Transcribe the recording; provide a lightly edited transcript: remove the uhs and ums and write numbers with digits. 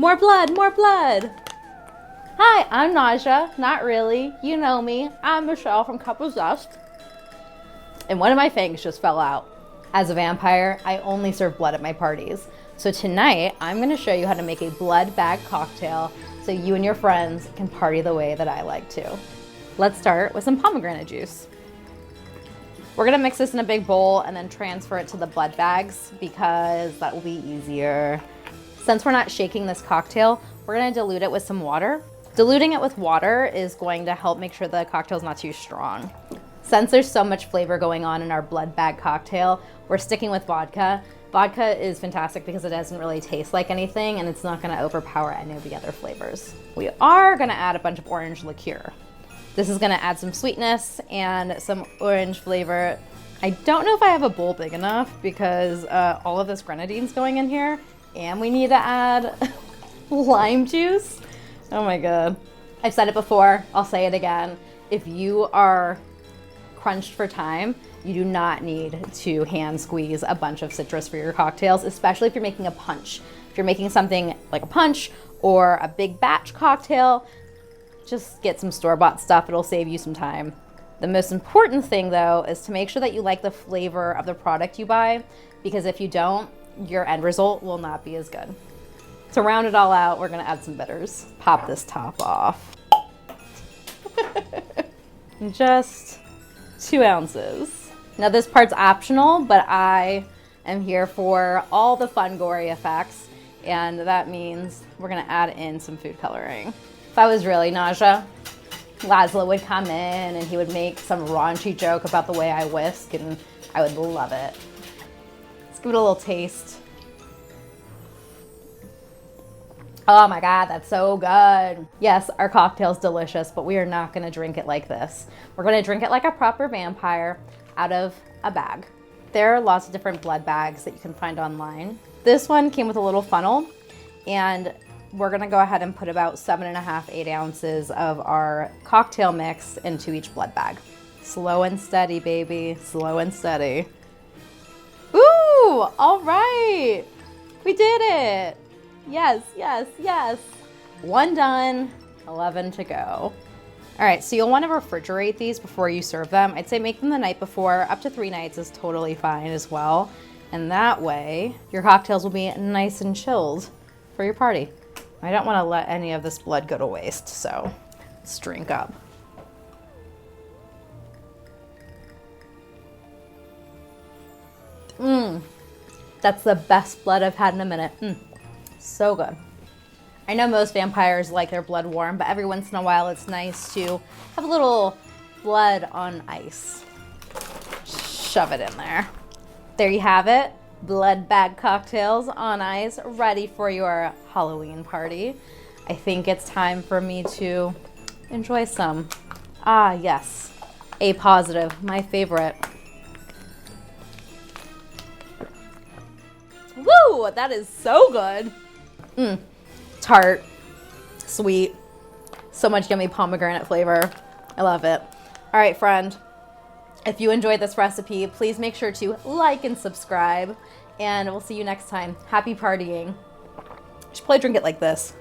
More blood, more blood. Hi, I'm Naja. Not really. You know me. I'm Michelle from Cup of Zest. And one of my fangs just fell out. As a vampire, I only serve blood at my parties. So tonight, I'm going to show you how to make a blood bag cocktail so you and your friends can party the way that I like to. Let's start with some pomegranate juice. We're going to mix this in a big bowl and then transfer it to the blood bags because that will be easier. Since we're not shaking this cocktail, we're going to dilute it with some water. Diluting it with water is going to help make sure the cocktail is not too strong. Since there's so much flavor going on in our blood bag cocktail, we're sticking with vodka. Vodka is fantastic because it doesn't really taste like anything and it's not going to overpower any of the other flavors. We are going to add a bunch of orange liqueur. This is going to add some sweetness and some orange flavor. I don't know if I have a bowl big enough because all of this grenadine's going in here and we need to add lime juice. Oh my God. I've said it before, I'll say it again. If you are crunched for time, you do not need to hand squeeze a bunch of citrus for your cocktails, especially if you're making a punch. If you're making something like a punch or a big batch cocktail, just get some store-bought stuff. It'll save you some time. The most important thing though is to make sure that you like the flavor of the product you buy, because if you don't, your end result will not be as good. To round it all out, we're gonna add some bitters. Pop this top off. Just 2 ounces. Now this part's optional, but I am here for all the fun gory effects, and that means we're gonna add in some food coloring. If I was really Naja, Laszlo would come in and he would make some raunchy joke about the way I whisk, and I would love it. Let's give it a little taste. Oh my God, that's so good. Yes, our cocktail's delicious, but we are not gonna drink it like this. We're gonna drink it like a proper vampire out of a bag. There are lots of different blood bags that you can find online. This one came with a little funnel, and we're gonna go ahead and put about 7.5, 8 ounces of our cocktail mix into each blood bag. Slow and steady, baby, slow and steady. Ooh, all right, we did it. Yes, yes, yes. 1 done, 11 to go. All right, so you'll want to refrigerate these before you serve them. I'd say make them the night before. Up to 3 nights is totally fine as well. And that way, your cocktails will be nice and chilled for your party. I don't want to let any of this blood go to waste, so let's drink up. That's the best blood I've had in a minute. So good. I know most vampires like their blood warm, but every once in a while it's nice to have a little blood on ice. Shove it in there. There you have it. Blood bag cocktails on ice, ready for your Halloween party. I think it's time for me to enjoy some. Ah, yes. A positive, my favorite. Woo, that is so good. Tart, sweet, so much yummy pomegranate flavor. I love it. All right, friend, if you enjoyed this recipe, please make sure to like and subscribe, and we'll see you next time. Happy partying. You should probably drink it like this.